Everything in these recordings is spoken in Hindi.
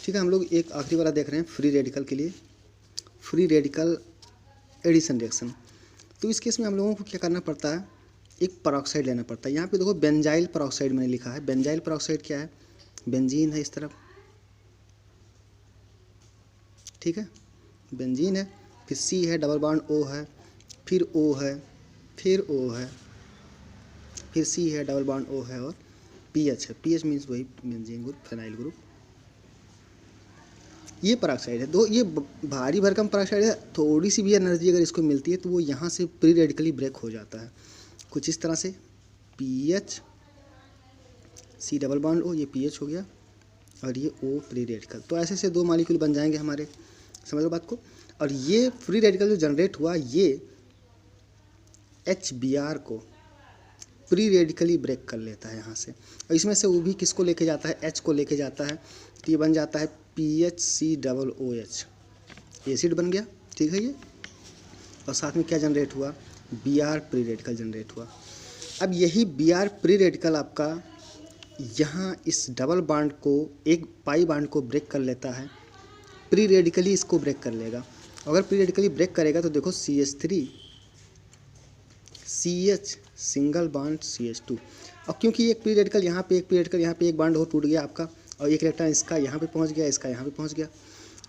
ठीक है, हम लोग एक आखिरी वाला देख रहे हैं फ्री रेडिकल के लिए, फ्री रेडिकल एडिशन रिएक्शन। तो इस केस में हम लोगों को क्या करना पड़ता है, एक पेरोक्साइड लेना पड़ता है। यहाँ पे देखो बेंजाइल पेरोक्साइड मैंने लिखा है। बेंजाइल पेरोक्साइड क्या है, बेंजीन है इस तरफ, ठीक है, बेंजीन है, फिर सी है, डबल बॉन्ड ओ है, फिर ओ है, फिर ओ है, फिर सी है, डबल बॉन्ड ओ है, और पीएच है। पीएच मीन्स वही बेंजीन ग्रुप, फेनाइल ग्रुप। ये पेरोक्साइड है। दो ये भारी भरकम पेरोक्साइड है। थोड़ी सी भी एनर्जी अगर इसको मिलती है तो वो यहाँ से प्री रेडिकली ब्रेक हो जाता है कुछ इस तरह से। PH, C double bond O, ये पीएच हो गया, और ये ओ फ्री रेडिकल। तो ऐसे से दो मॉलिक्यूल बन जाएंगे हमारे, समझ लो बात को। और ये फ्री रेडिकल जो जनरेट हुआ, ये HBr को प्री रेडिकली ब्रेक कर लेता है यहाँ से, और इसमें से वो भी किसको लेके जाता है, H को लेके जाता है। तो ये बन जाता है PHCOOH, एसिड बन गया, ठीक है ये। और साथ में क्या जनरेट हुआ, Br प्री रेडिकल जनरेट हुआ। अब यही Br प्री रेडिकल आपका यहाँ इस डबल बॉन्ड को, एक पाई बॉन्ड को ब्रेक कर लेता है, प्री रेडिकली इसको ब्रेक कर लेगा। अगर प्री रेडिकली ब्रेक करेगा तो देखो CH3 CH single bond CH2। और क्योंकि एक प्री रेडिकल यहाँ पे, एक प्री रेडिकल यहाँ पे, एक बॉन्ड हो टूट गया आपका, और एक इलेक्ट्रॉन इसका यहाँ पे पहुँच गया, इसका यहाँ पे पहुँच गया।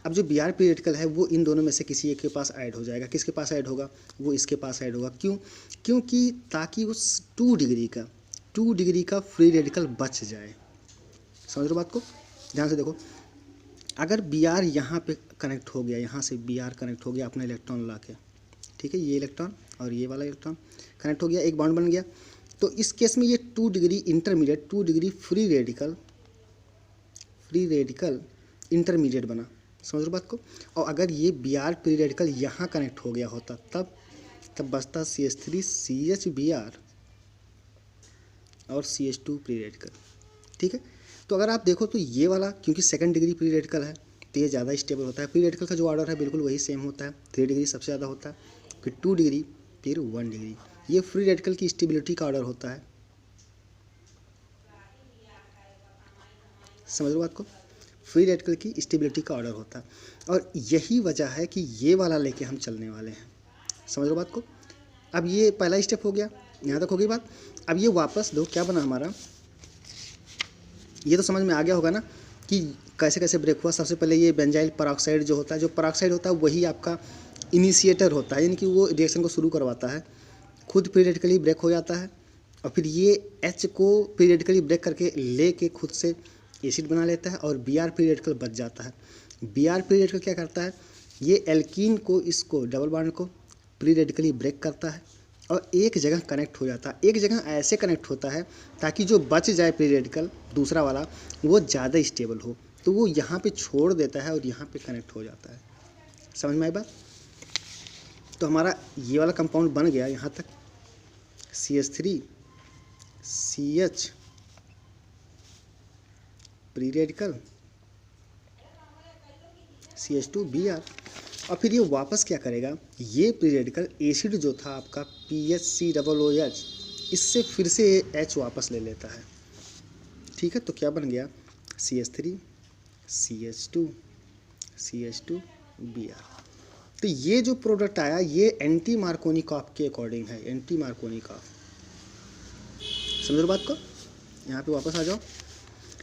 अब जो Br प्री रेडिकल है वो इन दोनों में से किसी एक के पास ऐड हो जाएगा। किसके पास ऐड होगा, वो इसके पास ऐड होगा। क्यों, क्योंकि ताकि उस 2 डिग्री का फ्री रेडिकल बच जाए। समझ लो बात को, ध्यान से देखो। अगर Br यहाँ पे कनेक्ट हो गया, यहाँ से Br कनेक्ट हो गया अपना इलेक्ट्रॉन ला के, ठीक है, ये इलेक्ट्रॉन और ये वाला इलेक्ट्रॉन कनेक्ट हो गया, एक बॉन्ड बन गया। तो इस केस में ये 2 degree intermediate, 2 degree free radical intermediate बना। समझ लो बात को। और अगर ये Br प्री रेडिकल यहाँ कनेक्ट हो गया होता तब बचता CH3 CH Br और CH2 प्री रेडिकल, ठीक है। तो अगर आप देखो तो ये वाला क्योंकि 2nd डिग्री प्री रेडिकल है तो ये ज़्यादा स्टेबल होता है। प्री रेडिकल का जो ऑर्डर है बिल्कुल वही सेम होता है, 3 डिग्री सबसे ज़्यादा होता है, फिर 2 डिग्री, फिर 1 डिग्री। ये फ्री रेडिकल की स्टेबिलिटी का ऑर्डर होता है। समझ लो बात को, फ्री रेडिकल की स्टेबिलिटी का ऑर्डर होता है। और यही वजह है कि ये वाला लेके हम चलने वाले हैं। समझ लो बात को। अब ये पहला स्टेप हो गया, यहाँ तक हो गई बात। अब ये वापस दो क्या बना हमारा, ये तो समझ में आ गया होगा ना कि कैसे कैसे ब्रेक हुआ। सबसे पहले ये बेंजाइल पेरोक्साइड जो होता है, जो पेरोक्साइड होता है वही आपका इनिशिएटर होता है, यानी कि वो रिएक्शन को शुरू करवाता है। खुद प्री रेडिकली ब्रेक हो जाता है, और फिर ये H को प्री रेडिकली ब्रेक करके ले के खुद से एसिड बना लेता है, और Br प्री रेडिकल बच जाता है। Br प्री रेडिकल क्या करता है, ये एल्कीन को, इसको डबल बॉन्ड को प्री रेडिकली ब्रेक करता है और एक जगह कनेक्ट हो जाता है। एक जगह ऐसे कनेक्ट होता है ताकि जो बच जाए प्री रेडिकल दूसरा वाला वो ज़्यादा स्टेबल हो, तो वो यहाँ पे छोड़ देता है और यहाँ पे कनेक्ट हो जाता है। समझ में आई बात। तो हमारा ये वाला कंपाउंड बन गया यहाँ तक, CH3 CH pre radical CH2 Br। और फिर ये वापस क्या करेगा, ये प्री रेडिकल एसिड जो था आपका PHCOOH, इससे फिर से H वापस ले लेता है, ठीक है। तो क्या बन गया, CH3 CH2 CH2 Br। तो ये जो प्रोडक्ट आया ये एंटी मार्कोनिकॉफ के अकॉर्डिंग है, एंटी मार्कोनिकॉफ। समझो बात को, यहाँ पे वापस आ जाओ।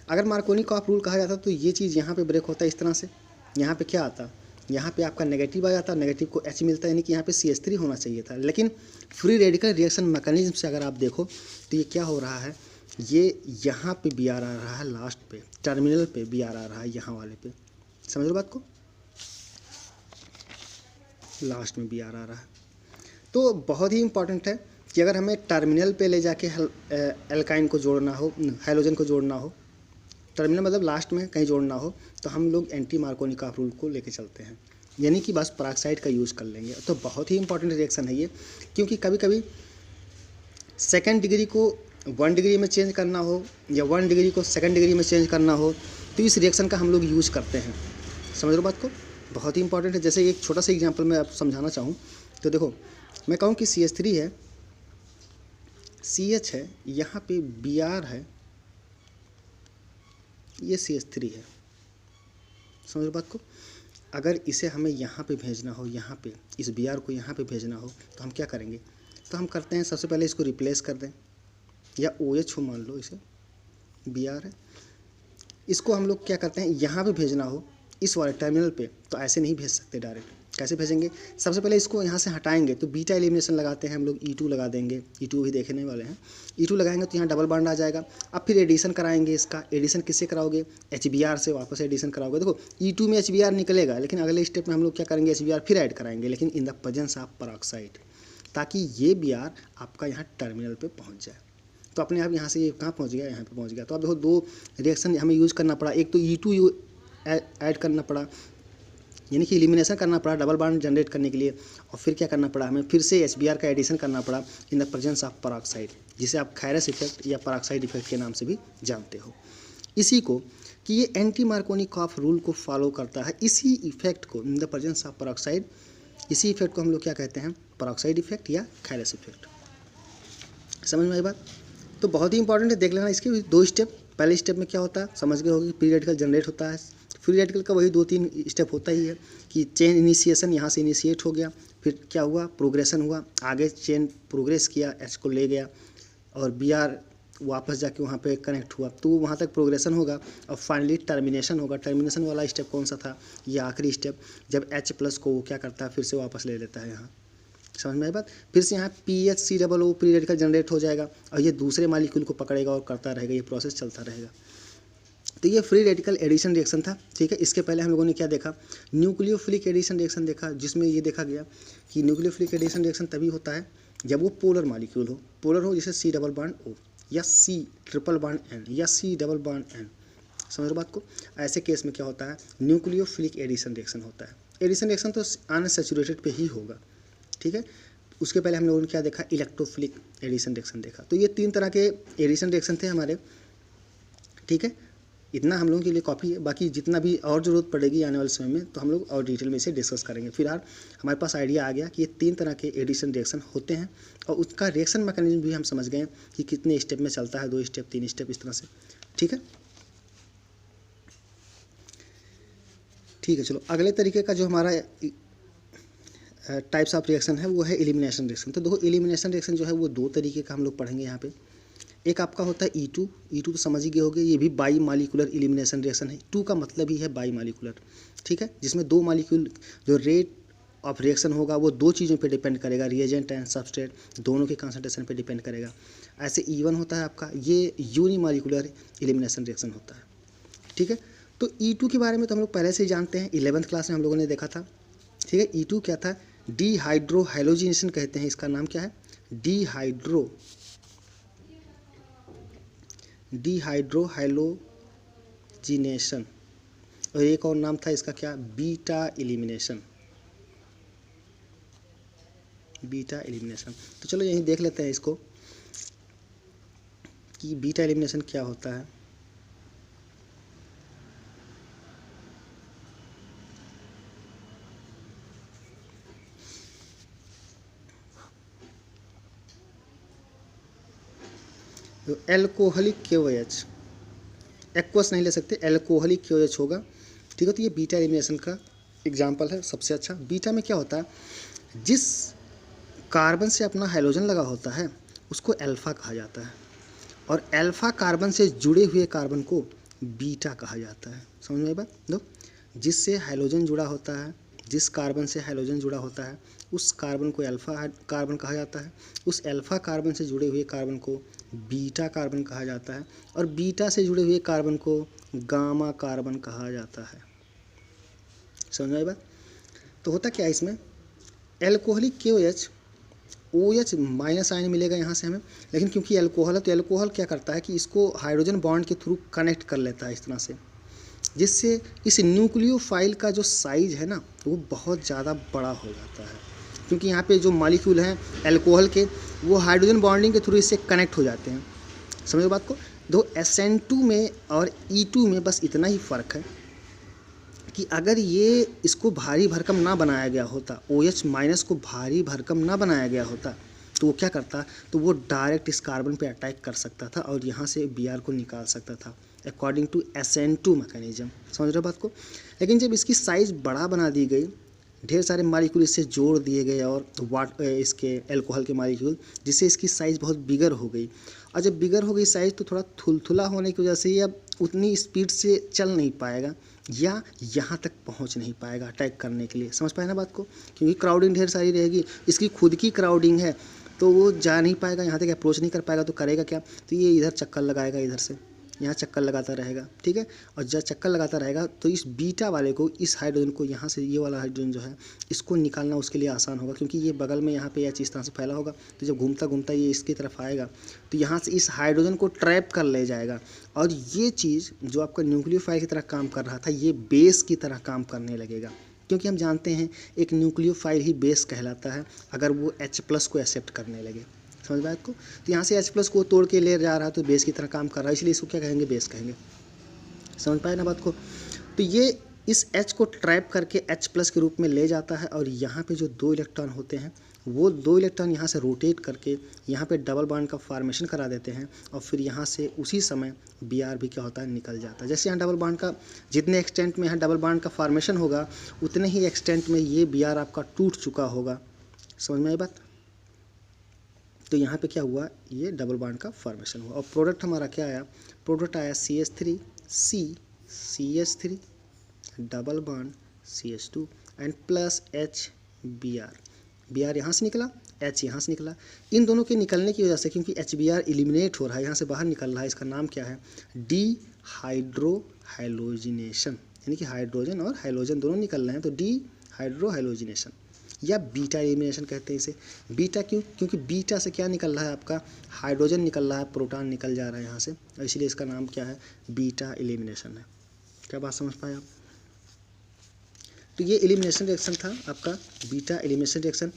अगर मार्कोनिकॉफ रूल कहा जाता तो ये चीज़ यहाँ पे ब्रेक होता है इस तरह से। यहाँ पे क्या आता, यहाँ पे आपका नेगेटिव आ जाता, नेगेटिव को H मिलता, यानी कि यहाँ पे CH3 होना चाहिए था। लेकिन फ्री रेडिकल रिएक्शन मैकेनिज्म से अगर आप देखो तो ये क्या हो रहा है, ये यहाँ पे Br आ रहा है, लास्ट पे टर्मिनल पे Br आ रहा है, यहाँ वाले पे। समझ लो बात को, लास्ट में Br आ रहा है। तो बहुत ही इंपॉर्टेंट है कि अगर हमें टर्मिनल पे ले जाके एल्काइन को जोड़ना हो, हाइड्रोजन को जोड़ना हो, टर्मिनल मतलब लास्ट में कहीं जोड़ना हो, तो हम लोग एंटी मार्कोनिकॉफ रूल को लेके चलते हैं, यानी कि बस पेरोक्साइड का यूज़ कर लेंगे। तो बहुत ही इंपॉर्टेंट रिएक्शन है ये, क्योंकि कभी कभी 2nd डिग्री को 1 डिग्री में चेंज करना हो या 1 डिग्री को 2nd डिग्री में चेंज करना हो तो इस रिएक्शन का हम लोग यूज़ करते हैं। समझ लो बात को, बहुत ही इंपॉर्टेंट है। जैसे एक छोटा सा एग्जांपल मैं आप समझाना चाहूँ तो देखो, मैं कहूँ कि CH3 है, CH है, यहाँ पे Br है, ये CH3 है, समझ बात को। अगर इसे हमें यहाँ पे भेजना हो, यहाँ पे इस Br को यहाँ पे भेजना हो तो हम क्या करेंगे, तो हम करते हैं सबसे पहले इसको रिप्लेस कर दें, या OH हो मान लो, इसे Br है, इसको हम लोग क्या करते हैं यहाँ पे भेजना हो इस वाले टर्मिनल पे, तो ऐसे नहीं भेज सकते डायरेक्ट। कैसे भेजेंगे, सबसे पहले इसको यहाँ से हटाएंगे तो बीटा एलिमिनेशन लगाते हैं हम लोग, E2 लगा देंगे, E2 भी देखने वाले हैं। E2 लगाएंगे तो यहाँ डबल बॉन्ड आ जाएगा। अब फिर एडिशन कराएंगे, इसका एडिशन किससे कराओगे, HBr से वापस एडिशन कराओगे। देखो E2 में HBr निकलेगा, लेकिन अगले स्टेप में हम लोग क्या करेंगे, HBr फिर ऐड कराएंगे, लेकिन in the presence of peroxide, ताकि ये Br आपका यहाँ टर्मिनल पर पहुँच जाए। तो अपने आप यहाँ से ये कहाँ पहुँच गया, यहाँ पे पहुँच गया। तो अब देखो दो रिएक्शन हमें यूज़ करना पड़ा, एक तो E2 ऐड करना पड़ा, यानी कि एलिमिनेशन करना पड़ा डबल बॉन्ड जनरेट करने के लिए, और फिर क्या करना पड़ा हमें, फिर से HBr का एडिशन करना पड़ा in the presence of peroxide, जिसे आप खैरस इफेक्ट या पेरोक्साइड इफेक्ट के नाम से भी जानते हो। इसी को कि ये एंटी मार्कोनिकॉफ रूल को फॉलो करता है, इसी इफेक्ट को in the presence of peroxide, इसी इफेक्ट को हम लोग क्या कहते हैं, पेरोक्साइड इफेक्ट या खैरस इफेक्ट। समझ में आई बात। तो बहुत ही इंपॉर्टेंट है, देख लेना इसके दो स्टेप। पहले स्टेप में क्या होता है समझ गए होगी, फ्री रेडिकल जनरेट होता है। फ्री रेडिकल का वही 2-3 स्टेप होता ही है कि चेन इनिशिएशन, यहाँ से इनिशिएट हो गया, फिर क्या हुआ, प्रोग्रेशन हुआ, आगे चेन प्रोग्रेस किया, H को ले गया, और Br वापस जाके वहाँ पे कनेक्ट हुआ, तो वहाँ तक प्रोग्रेशन होगा, और फाइनली टर्मिनेशन होगा। टर्मिनेशन वाला स्टेप कौन सा था, ये आखिरी स्टेप, जब H+ को वो क्या करता है, फिर से वापस ले लेता है यहाँ। समझ में आई बात। फिर से यहाँ PHCOO प्री रेडिकल जनरेट हो जाएगा, और ये दूसरे मालिक्यूल को पकड़ेगा और करता रहेगा, ये प्रोसेस चलता रहेगा। तो ये फ्री रेडिकल एडिशन रिएक्शन था, ठीक है। इसके पहले हम लोगों ने क्या देखा, न्यूक्लियोफिलिक एडिशन रिएक्शन देखा, जिसमें ये देखा गया कि न्यूक्लियोफिलिक एडिशन रिएक्शन तभी होता है जब वो पोलर मालिक्यूल हो, पोलर हो, जैसे C डबल बॉन्ड O या C ट्रिपल बॉन्ड N या C डबल बॉन्ड N। समझ बात को। ऐसे केस में क्या होता है, न्यूक्लियोफिलिक एडिशन रिएक्शन होता है। एडिशन रिएक्शन तो अनसैचुरेटेड पे ही होगा, ठीक है। उसके पहले हम लोगों ने क्या देखा, इलेक्ट्रोफिलिक एडिशन रिएक्शन देखा। तो ये 3 तरह के एडिशन रिएक्शन थे हमारे, ठीक है। इतना हम लोगों के लिए कॉपी है, बाकी जितना भी और ज़रूरत पड़ेगी आने वाले समय में तो हम लोग और डिटेल में इसे डिस्कस करेंगे। फिलहाल हमारे पास आइडिया आ गया कि ये 3 तरह के एडिशन रिएक्शन होते हैं, और उसका रिएक्शन मैकेनिज्म भी हम समझ गए कि कितने स्टेप में चलता है, 2 स्टेप 3 स्टेप इस तरह से, ठीक है। ठीक है, चलो अगले तरीके का जो हमारा टाइप्स ऑफ रिएक्शन है वो है एलिमिनेशन रिएक्शन। तो देखो एलिमिनेशन रिएक्शन जो है वो 2 तरीके का हम लोग पढ़ेंगे यहाँ पे। एक आपका होता है E2 तो समझ ही गए होंगे, ये भी बाई मालिकुलर एलिमिनेशन रिएक्शन है। 2 का मतलब ही है बाई मालिकुलर, ठीक है, जिसमें 2 मालिक्यूल जो रेट ऑफ रिएक्शन होगा वो 2 चीज़ों पे डिपेंड करेगा, रिएजेंट एंड सबस्ट्रेट दोनों के कंसंट्रेशन पे डिपेंड करेगा। ऐसे E1 होता है आपका, ये यूनिमालिकुलर एलिमिनेशन रिएक्शन होता है, ठीक है। तो E2 के बारे में तो हम लोग पहले से ही जानते हैं, 11th क्लास में हम लोगों ने देखा था, ठीक है। E2 क्या था, डिहाइड्रो हैलोजिनेशन कहते हैं, इसका नाम क्या है, डिहाइड्रो हैलोजिनेशन। और एक और नाम था इसका क्या, बीटा एलिमिनेशन। तो चलो यहीं देख लेते हैं इसको कि बीटा एलिमिनेशन क्या होता है। तो एल्कोहलिक KOH, एक्वस नहीं ले सकते, एल्कोहलिक KOH होगा, ठीक है। तो ये बीटा एलिमिनेशन का एग्जाम्पल है सबसे अच्छा। बीटा में क्या होता है, जिस कार्बन से अपना हाइड्रोजन लगा होता है उसको अल्फा कहा जाता है, और अल्फा कार्बन से जुड़े हुए कार्बन को बीटा कहा जाता है। समझ में आई बात। दो, जिससे हाइड्रोजन जुड़ा होता है, जिस कार्बन से हाइड्रोजन जुड़ा होता है उस कार्बन को अल्फा कार्बन कहा जाता है, उस अल्फा कार्बन से जुड़े हुए कार्बन को बीटा कार्बन कहा जाता है, और बीटा से जुड़े हुए कार्बन को गामा कार्बन कहा जाता है। समझ में आई बात। तो होता क्या है इसमें, alcoholic KOH OH minus ion मिलेगा यहाँ से हमें, लेकिन क्योंकि एल्कोहल है तो एल्कोहल क्या करता है कि इसको हाइड्रोजन बॉन्ड के थ्रू कनेक्ट कर लेता है इस तरह से, जिससे इस न्यूक्लियोफाइल का जो साइज है ना वो बहुत ज़्यादा बड़ा हो जाता है, क्योंकि यहाँ पे जो मॉलिक्यूल हैं एल्कोहल के वो हाइड्रोजन बॉन्डिंग के थ्रू इससे कनेक्ट हो जाते हैं। समझो बात को। दो SN2 में और E2 में बस इतना ही फ़र्क है कि अगर ये इसको भारी भरकम ना बनाया गया होता, OH माइनस को भारी भरकम ना बनाया गया होता, तो वो क्या करता, तो वो डायरेक्ट इस कार्बन पे अटैक कर सकता था और यहाँ से Br को निकाल सकता था। According to SN2 mechanism. समझ रहे हो बात को। लेकिन जब इसकी साइज़ बड़ा बना दी गई, ढेर सारे मालिक्यूल इससे जोड़ दिए गए और इसके अल्कोहल के मालिक्यूल, जिससे इसकी साइज़ बहुत बिगर हो गई। और जब बिगर हो गई साइज़ तो थोड़ा थुलथुला होने की वजह से ये अब उतनी स्पीड से चल नहीं पाएगा या यहाँ तक पहुँच नहीं पाएगा अटैक करने के लिए। समझ पाए ना बात को, क्योंकि क्राउडिंग ढेर सारी रहेगी, इसकी खुद की क्राउडिंग है, तो वो जा नहीं पाएगा, यहाँ तक अप्रोच नहीं कर पाएगा। तो करेगा क्या, तो ये इधर चक्कर लगाएगा, इधर से यहाँ चक्कर लगाता रहेगा, ठीक है। और जब चक्कर लगाता रहेगा तो इस बीटा वाले को, इस हाइड्रोजन को यहाँ से, ये वाला हाइड्रोजन जो है इसको निकालना उसके लिए आसान होगा, क्योंकि ये बगल में यहाँ पे H इस तरह से फैला होगा। तो जब घूमता घूमता ये इसकी तरफ आएगा तो यहाँ से इस हाइड्रोजन को ट्रैप कर ले जाएगा। और ये चीज़ जो आपका न्यूक्लियोफाइल की तरह काम कर रहा था, ये बेस की तरह काम करने लगेगा, क्योंकि हम जानते हैं एक न्यूक्लियोफाइल ही बेस कहलाता है अगर वो H+ को एक्सेप्ट करने लगे। समझ में आपको। तो यहाँ से H+ को तोड़ के ले जा रहा है तो बेस की तरह काम कर रहा है, इसलिए इसको क्या कहेंगे, बेस कहेंगे। समझ पाए ना बात को। तो ये इस H को ट्रैप करके H+ के रूप में ले जाता है और यहाँ पे जो 2 इलेक्ट्रॉन होते हैं वो 2 इलेक्ट्रॉन यहाँ से रोटेट करके यहाँ पे डबल बॉन्ड का फॉर्मेशन करा देते हैं और फिर यहाँ से उसी समय Br भी क्या होता है, निकल जाता है। जैसे यहाँ डबल बॉन्ड का जितने एक्सटेंट में यहाँ डबल बॉन्ड का फॉर्मेशन होगा उतने ही एक्सटेंट में ये Br आपका टूट चुका होगा। समझ में आई बात। तो यहाँ पे क्या हुआ, ये डबल बॉन्ड का फॉर्मेशन हुआ और प्रोडक्ट हमारा क्या आया, प्रोडक्ट आया CH3 C CH3 double bond CH2 and plus H Br यहाँ से निकला, H यहाँ से निकला। इन दोनों के निकलने की वजह से, क्योंकि HBr एलिमिनेट हो रहा है, यहाँ से बाहर निकल रहा है, इसका नाम क्या है, डीहाइड्रोहाइलोजिनेशन, यानी कि हाइड्रोजन और हाइलोजन दोनों निकल रहे हैं, तो डीहाइड्रोहाइलोजिनेशन या बीटा एलिमिनेशन कहते हैं इसे। बीटा क्यों, क्योंकि बीटा से क्या निकल रहा है, आपका हाइड्रोजन निकल रहा है, प्रोटॉन निकल जा रहा है यहाँ से, और इसीलिए इसका नाम क्या है, बीटा एलिमिनेशन है। क्या बात समझ पाए आप। तो ये एलिमिनेशन रिएक्शन था आपका, बीटा एलिमिनेशन रिएक्शन।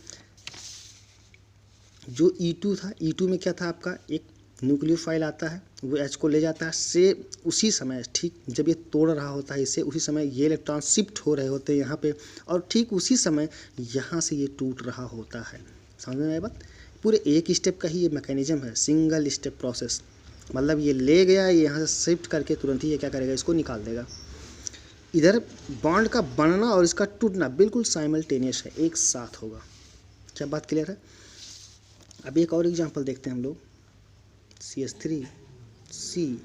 जो E2 था, E2 में क्या था आपका, एक न्यूक्लियोफाइल आता है, वो H को ले जाता है, से उसी समय ठीक जब ये तोड़ रहा होता है इससे, उसी समय ये इलेक्ट्रॉन शिफ्ट हो रहे होते हैं यहाँ पे, और ठीक उसी समय यहाँ से ये टूट रहा होता है। समझ में आया बात। पूरे एक स्टेप का ही ये मैकेनिज्म है, सिंगल स्टेप प्रोसेस। मतलब ये ले गया, ये यहाँ से शिफ्ट करके तुरंत ही ये क्या करेगा, इसको निकाल देगा। इधर बॉन्ड का बनना और इसका टूटना बिल्कुल साइमल्टेनियस है, एक साथ होगा। क्या बात क्लियर है। अब एक और एग्जांपल देखते हैं हम लोग, CH3 C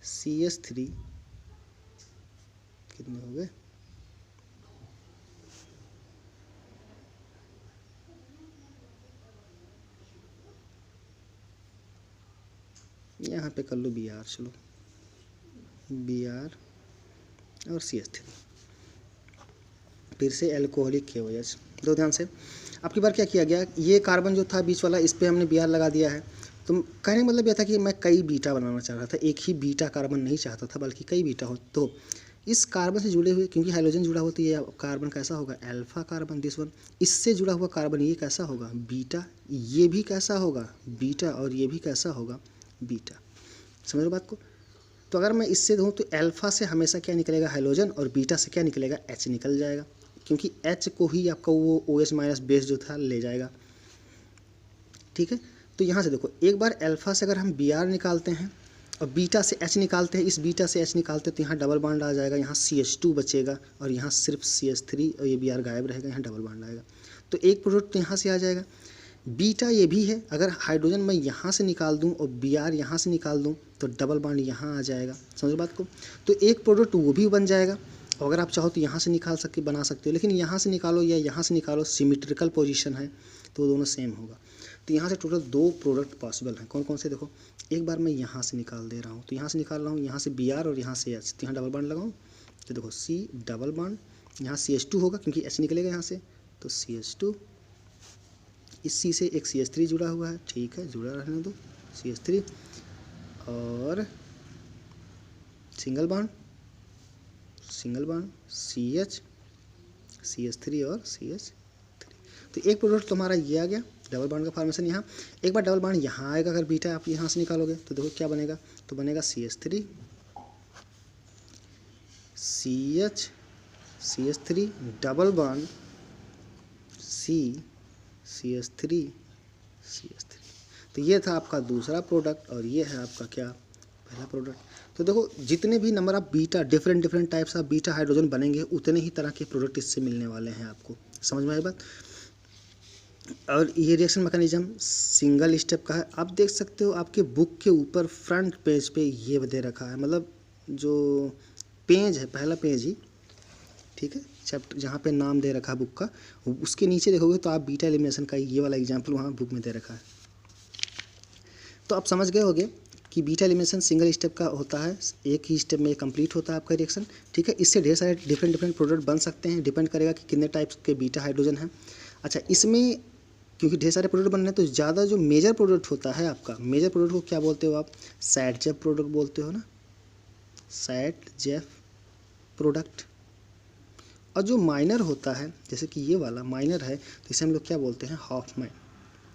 CH3 कितने हो गए, यहाँ पे कर लो Br, चलो Br और CH3, फिर से एल्कोहलिक KOH। दो ध्यान से, आपकी बार क्या किया गया, ये कार्बन जो था बीच वाला, इस पर हमने Br लगा दिया है। तो कहने का मतलब यह था कि मैं कई बीटा बनाना चाह रहा था, एक ही बीटा कार्बन नहीं चाहता था, बल्कि कई बीटा हो। तो इस कार्बन से जुड़े हुए, क्योंकि हाइड्रोजन जुड़ा हुआ, तो ये कार्बन कैसा होगा, अल्फा कार्बन, दिस वन। इससे जुड़ा हुआ कार्बन ये कैसा होगा, बीटा। ये भी कैसा होगा, बीटा, और ये भी कैसा होगा, बीटा। समझ लो बात को। तो अगर मैं इससे दूँ तो अल्फा से हमेशा क्या निकलेगा, हाइड्रोजन, और बीटा से क्या निकलेगा, H निकल जाएगा, क्योंकि H को ही आपका वो OH- बेस जो था ले जाएगा। ठीक है। तो यहाँ से देखो, एक बार अल्फा से अगर हम Br निकालते हैं और बीटा से H निकालते हैं, इस बीटा से H निकालते हैं, तो यहाँ डबल बॉन्ड आ जाएगा, यहाँ CH2 बचेगा और यहाँ सिर्फ CH3 और ये Br गायब रहेगा, यहाँ डबल बॉन्ड आएगा। तो एक प्रोडक्ट तो यहाँ से आ जाएगा। बीटा ये भी है, अगर हाइड्रोजन मैं यहाँ से निकाल दूँ और Br यहाँ से निकाल दूँ तो डबल बॉन्ड यहाँ आ जाएगा। समझो बात को। तो एक प्रोडक्ट वो भी बन जाएगा, और अगर आप चाहो तो यहाँ से निकाल सकते, बना सकते हो, लेकिन यहाँ से निकालो या यहाँ से निकालो, सिमेट्रिकल पोजीशन है तो दोनों सेम होगा। तो यहाँ से टोटल 2 प्रोडक्ट पॉसिबल हैं। कौन कौन से, देखो, एक बार मैं यहाँ से निकाल दे रहा हूँ, तो यहाँ से निकाल रहा हूँ, यहाँ से Br और यहाँ से H, तो यहाँ डबल बॉन्ड लगाऊँ तो देखो C डबल बॉन्ड, यहाँ CH2 होगा क्योंकि H निकलेगा यहाँ से, तो CH2, इस C से एक CH3 जुड़ा हुआ है, ठीक है, जुड़ा रहने दो, CH3 और सिंगल बॉन्ड CH, CH3 और CH3। तो एक प्रोडक्ट तुम्हारा ये आ गया, डबल बॉन्ड का फॉर्मेशन यहाँ। एक बार डबल बॉन्ड यहाँ आएगा, अगर बीटा आप यहाँ से निकालोगे तो देखो क्या बनेगा, तो बनेगा CH3 CH CH3 double bond CH3 तो ये था आपका दूसरा प्रोडक्ट और ये है आपका क्या, पहला प्रोडक्ट। तो देखो जितने भी number of beta different types of beta hydrogen बनेंगे उतने ही तरह के प्रोडक्ट इससे मिलने वाले हैं आपको। समझ में आई बात। और ये रिएक्शन मैकेनिज्म सिंगल स्टेप का है। आप देख सकते हो आपके बुक के ऊपर फ्रंट पेज पे ये दे रखा है, मतलब जो पेज है पहला पेज ही, ठीक है, चैप्टर जहाँ पे नाम दे रखा है बुक का, उसके नीचे देखोगे तो आप बीटा एलिमिनेशन का ये वाला एग्जाम्पल वहाँ बुक में दे रखा है। तो आप समझ गए होंगे कि बीटा एलिमिनेशन सिंगल स्टेप का होता है, एक ही स्टेप में कंप्लीट होता है आपका रिएक्शन, ठीक है। इससे ढेर सारे डिफरेंट प्रोडक्ट बन सकते हैं, डिपेंड करेगा कि कितने टाइप्स के बीटा हाइड्रोजन हैं। अच्छा, इसमें क्योंकि ढेर सारे प्रोडक्ट बन रहे हैं तो ज़्यादा जो मेजर प्रोडक्ट होता है आपका, मेजर प्रोडक्ट को क्या बोलते हो आप? सैट-जेफ प्रोडक्ट बोलते हो ना, सैट-जेफ प्रोडक्ट। और जो माइनर होता है, जैसे कि ये वाला माइनर है, तो इसे हम लोग क्या बोलते हैं? Half mine.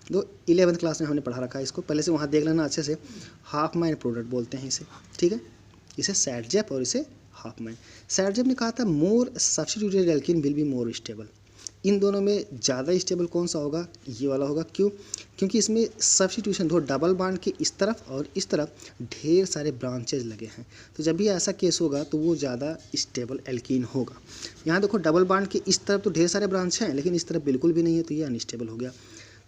तो 11th क्लास में हमने पढ़ा रखा है इसको, पहले से वहाँ देख लेना अच्छे से। हाफ माइन प्रोडक्ट बोलते हैं इसे, ठीक है। इसे सैट-जेफ और इसे हाफ माइन। सैट-जेफ ने कहा था more substituted alkene will be more stable. इन दोनों में ज़्यादा स्टेबल कौन सा होगा? ये वाला होगा। क्यों? क्योंकि इसमें सब्स्टिट्यूशन दो डबल बॉन्ड के इस तरफ और इस तरफ ढेर सारे ब्रांचेज लगे हैं, तो जब भी ऐसा केस होगा तो वो ज़्यादा स्टेबल एल्कीन होगा। यहाँ देखो डबल बॉन्ड के इस तरफ तो ढेर सारे ब्रांच हैं, लेकिन इस तरफ बिल्कुल भी नहीं है, तो ये अनस्टेबल हो गया।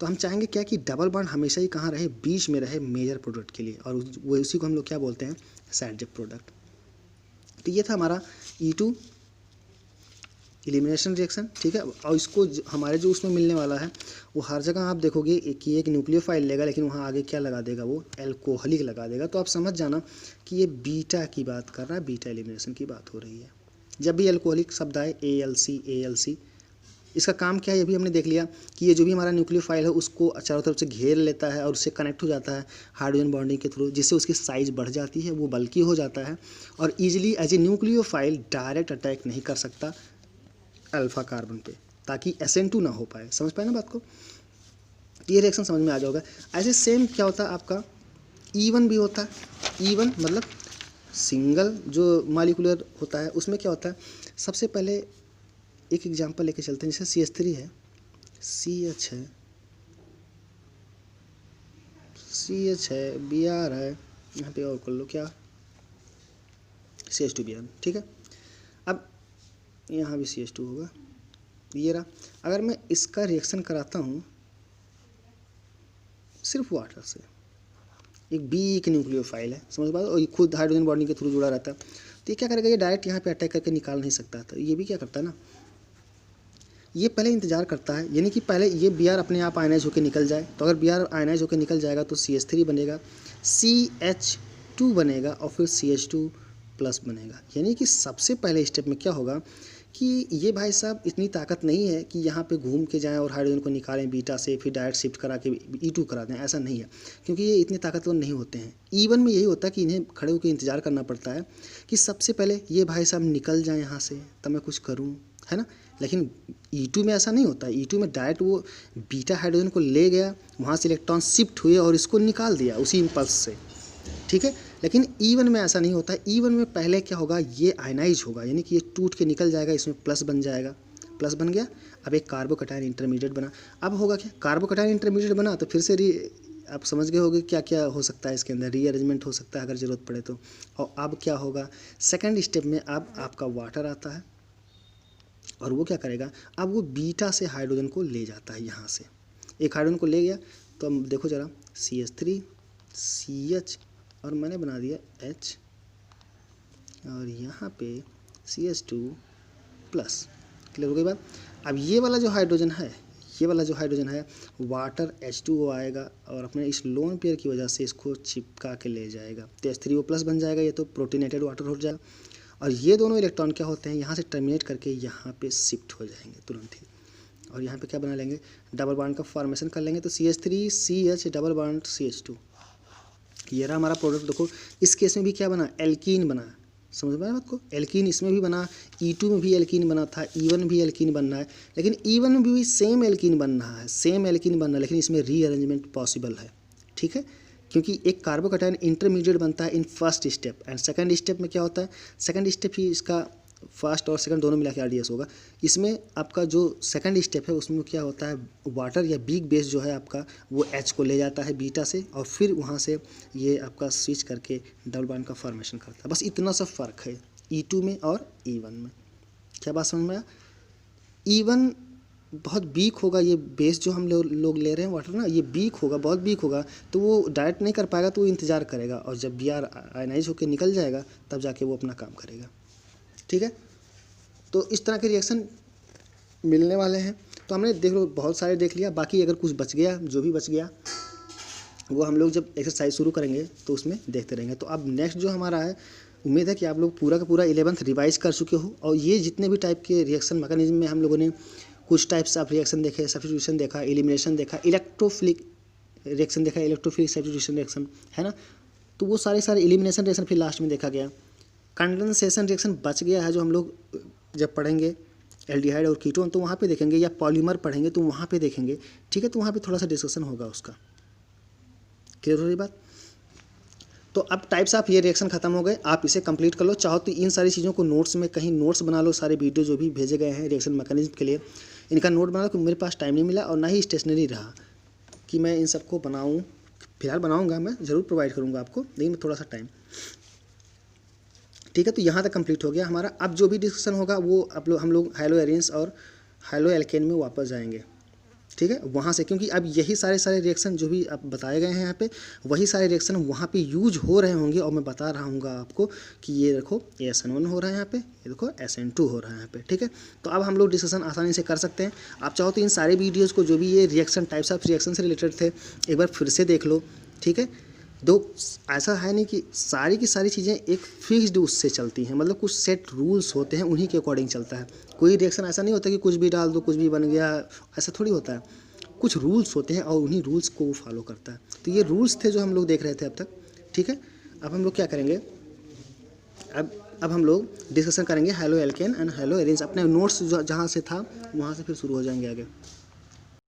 तो हम चाहेंगे क्या कि डबल बॉन्ड हमेशा ही कहाँ रहे? बीच में रहे मेजर प्रोडक्ट के लिए, और वो उसी को हम लोग क्या बोलते हैं? Set-Jeff product. तो ये था हमारा E2 एलिमिनेशन रिएक्शन, ठीक है। और इसको हमारे जो उसमें मिलने वाला है वो हर जगह आप देखोगे कि एक न्यूक्लियोफाइल लेगा, लेकिन वहाँ आगे क्या लगा देगा? वो एल्कोहलिक लगा देगा। तो आप समझ जाना कि ये बीटा की बात कर रहा है, बीटा एलिमिनेशन की बात हो रही है। जब भी एल्कोहलिक शब्द आए ALC, इसका काम क्या है ये भी हमने देख लिया कि ये जो भी हमारा न्यूक्लियोफाइल है उसको चारों तरफ से घेर लेता है और उससे कनेक्ट हो जाता है हाइड्रोजन बॉन्डिंग के थ्रू, जिससे उसकी साइज़ बढ़ जाती है, वो बल्कि हो जाता है और easily as a nucleophile direct attack नहीं कर सकता अल्फा कार्बन पे, ताकि SN2 ना हो पाए। समझ पाए ना बात को? ये रिएक्शन समझ में आ जाएगा। ऐसे सेम क्या होता है आपका E1 भी होता है। E1 मतलब सिंगल जो मॉलिक्यूलर होता है, उसमें क्या होता है? सबसे पहले एक एग्जांपल लेके चलते हैं, जैसे CH3 है, CH है, CH है, Br है, यहाँ पे और कर लो क्या, CH2Br, ठीक है। अब यहाँ भी CH2 होगा, ये रहा। अगर मैं इसका रिएक्शन कराता हूँ सिर्फ वाटर से, एक वीक न्यूक्लियोफाइल है, समझ पाओ, और ये खुद हाइड्रोजन बॉन्डिंग के थ्रू जुड़ा रहता है, तो ये क्या करेगा? ये डायरेक्ट यहाँ पे अटैक करके निकाल नहीं सकता था। ये भी क्या करता है ना, ये पहले इंतजार करता है, यानी कि पहले ये Br अपने आप आयनाइज होकर निकल जाए। तो अगर Br आयनाइज होकर निकल जाएगा तो CH3 बनेगा, CH2 बनेगा और फिर CH2 प्लस बनेगा। यानी कि सबसे पहले स्टेप में क्या होगा कि ये भाई साहब इतनी ताकत नहीं है कि यहाँ पे घूम के जाएं और हाइड्रोजन को निकालें बीटा से, फिर डायरेक्ट शिफ्ट करा के E2 करा दें, ऐसा नहीं है, क्योंकि ये इतने ताकतवर नहीं होते हैं। E1 में यही होता है कि इन्हें खड़े होकर इंतज़ार करना पड़ता है कि सबसे पहले ये भाई साहब निकल जाएँ यहाँ से, तब मैं कुछ करूँ, है ना। लेकिन E2 में ऐसा नहीं होता है। E2 में डायरेक्ट वो बीटा हाइड्रोजन को ले गया, वहाँ से इलेक्ट्रॉन शिफ्ट हुए और इसको निकाल दिया उसी इम्पल्स से, ठीक है। लेकिन E1 में ऐसा नहीं होता है। E1 में पहले क्या होगा? ये आयनाइज होगा, यानी कि ये टूट के निकल जाएगा, इसमें प्लस बन जाएगा, प्लस बन गया। अब एक कार्बोकैटायन इंटरमीडिएट बना। अब होगा क्या? कार्बोकैटायन इंटरमीडिएट बना तो फिर से आप समझ गए होगे क्या क्या हो सकता है इसके अंदर, रीअरेंजमेंट हो सकता है अगर ज़रूरत पड़े तो। और अब क्या होगा? सेकेंड स्टेप में अब आपका वाटर आता है और वो क्या करेगा? अब वो बीटा से हाइड्रोजन को ले जाता है, यहाँ से एक हाइड्रोजन को ले गया। तो अब देखो ज़रा, CH3 CH और मैंने बना दिया H और यहाँ पे CH2 प्लस। क्लियर हो गई बात? अब ये वाला जो हाइड्रोजन है, ये वाला जो हाइड्रोजन है, वाटर H2O आएगा और अपने इस लोन पेयर की वजह से इसको चिपका के ले जाएगा, तो H3O प्लस बन जाएगा। ये तो प्रोटीनेटेड वाटर हो जाएगा और ये दोनों इलेक्ट्रॉन क्या होते हैं? यहाँ से टर्मिनेट करके यहाँ पे शिफ्ट हो जाएंगे तुरंत ही, और यहाँ पे क्या बना लेंगे? डबल बॉन्ड का फॉर्मेशन कर लेंगे। तो CH3 CH double bond CH2, ये रहा हमारा प्रोडक्ट। देखो इस केस में भी क्या बना? एल्कीन बना। समझ में आया बात को? एल्कीन इसमें भी बना, E2 में भी एल्कीन बना था, E1 भी एल्कीन बनना है, लेकिन E1 में भी सेम एल्कीन बन रहा है, सेम एल्कीन बनना है, लेकिन इसमें रीअरेंजमेंट पॉसिबल है, ठीक है। क्योंकि एक कार्बोकैटायन इंटरमीडिएट बनता है in first step, and second step में क्या होता है? सेकंड स्टेप ही इसका फर्स्ट और सेकंड दोनों मिला के RDS होगा। इसमें आपका जो सेकंड स्टेप है उसमें क्या होता है, वाटर या बिग बेस जो है आपका वो H को ले जाता है बीटा से और फिर वहाँ से ये आपका स्विच करके डबल बॉन्ड का फॉर्मेशन करता है। बस इतना सा फ़र्क है E2 में और E1 में। क्या बात समझ में आया? E1 बहुत वीक होगा, ये बेस जो हम लोग ले रहे हैं वाटर ना, ये वीक होगा, बहुत वीक होगा, तो वो डायरेक्ट नहीं कर पाएगा, तो वो इंतज़ार करेगा और जब Br आयनाइज होकर निकल जाएगा तब जाके वो अपना काम करेगा। ठीक है, तो इस तरह के रिएक्शन मिलने वाले हैं। तो हमने देख लो बहुत सारे देख लिया, बाकी अगर कुछ बच गया, जो भी बच गया वो हम लोग जब एक्सरसाइज शुरू करेंगे तो उसमें देखते रहेंगे। तो अब नेक्स्ट जो हमारा है, उम्मीद है कि आप लोग पूरा का पूरा 11th रिवाइज कर चुके हो और ये जितने भी टाइप के रिएक्शन मैकेनिज्म में हम लोगों ने कुछ टाइप्स ऑफ रिएक्शन देखे, सब्स्टिट्यूशन देखा, एलिमिनेशन देखा, इलेक्ट्रोफिलिक रिएक्शन देखा, इलेक्ट्रोफिलिक सब्स्टिट्यूशन रिएक्शन है ना, तो वो सारे एलिमिनेशन रिएक्शन फिर लास्ट में देखा गया। कंडेंसेशन रिएक्शन बच गया है जो हम लोग जब पढ़ेंगे एल्डिहाइड और कीटोन तो वहाँ पे देखेंगे, या पॉलीमर पढ़ेंगे तो वहाँ पे देखेंगे। ठीक है, तो वहाँ पे थोड़ा सा डिस्कशन होगा उसका। क्लियर हो रही बात? तो अब टाइप्स ऑफ ये रिएक्शन खत्म हो गए, आप इसे कंप्लीट कर लो। चाहो तो इन सारी चीज़ों को नोट्स में कहीं नोट्स बना लो, सारे वीडियो जो भी भेजे गए हैं रिएक्शन मैकेनिज्म के लिए इनका नोट बना लो, क्योंकि मेरे पास टाइम नहीं मिला और ना ही स्टेशनरी रहा कि मैं इन सबको बनाऊँ। फिलहाल बनाऊँगा, मैं ज़रूर प्रोवाइड करूँगा आपको, लेकिन थोड़ा सा टाइम। ठीक है, तो यहाँ तक कंप्लीट हो गया हमारा। अब जो भी डिस्कशन होगा वो हम लोग हाइलो एरेंस और हाइलो एल्केन में वापस जाएंगे। ठीक है, वहाँ से, क्योंकि अब यही सारे रिएक्शन जो भी आप बताए गए हैं यहाँ पे, वही सारे रिएक्शन वहाँ पे यूज हो रहे होंगे और मैं बता रहा हूँ आपको कि ये देखो SN1 हो रहा है यहाँ पे, ये देखो SN2 हो रहा है यहाँ पे। ठीक है, तो अब हम लोग डिस्कशन आसानी से कर सकते हैं। आप चाहो तो इन सारे वीडियोज़ को जो भी ये रिएक्शन टाइप्स ऑफ रिएक्शन से रिलेटेड थे एक बार फिर से देख लो। ठीक है, ऐसा है नहीं कि सारी की सारी चीज़ें एक फिक्स्ड उससे चलती हैं, मतलब कुछ सेट रूल्स होते हैं, उन्हीं के अकॉर्डिंग चलता है। कोई रिएक्शन ऐसा नहीं होता कि कुछ भी डाल दो कुछ भी बन गया, ऐसा थोड़ी होता है। कुछ रूल्स होते हैं और उन्हीं रूल्स को वो फॉलो करता है। तो ये रूल्स थे जो हम लोग देख रहे थे अब तक। ठीक है, अब हम लोग क्या करेंगे, अब हम लोग डिस्कशन करेंगे high-low alkene and high-low arenes. अपने नोट्स जहाँ से था वहाँ से फिर शुरू हो जाएंगे आगे।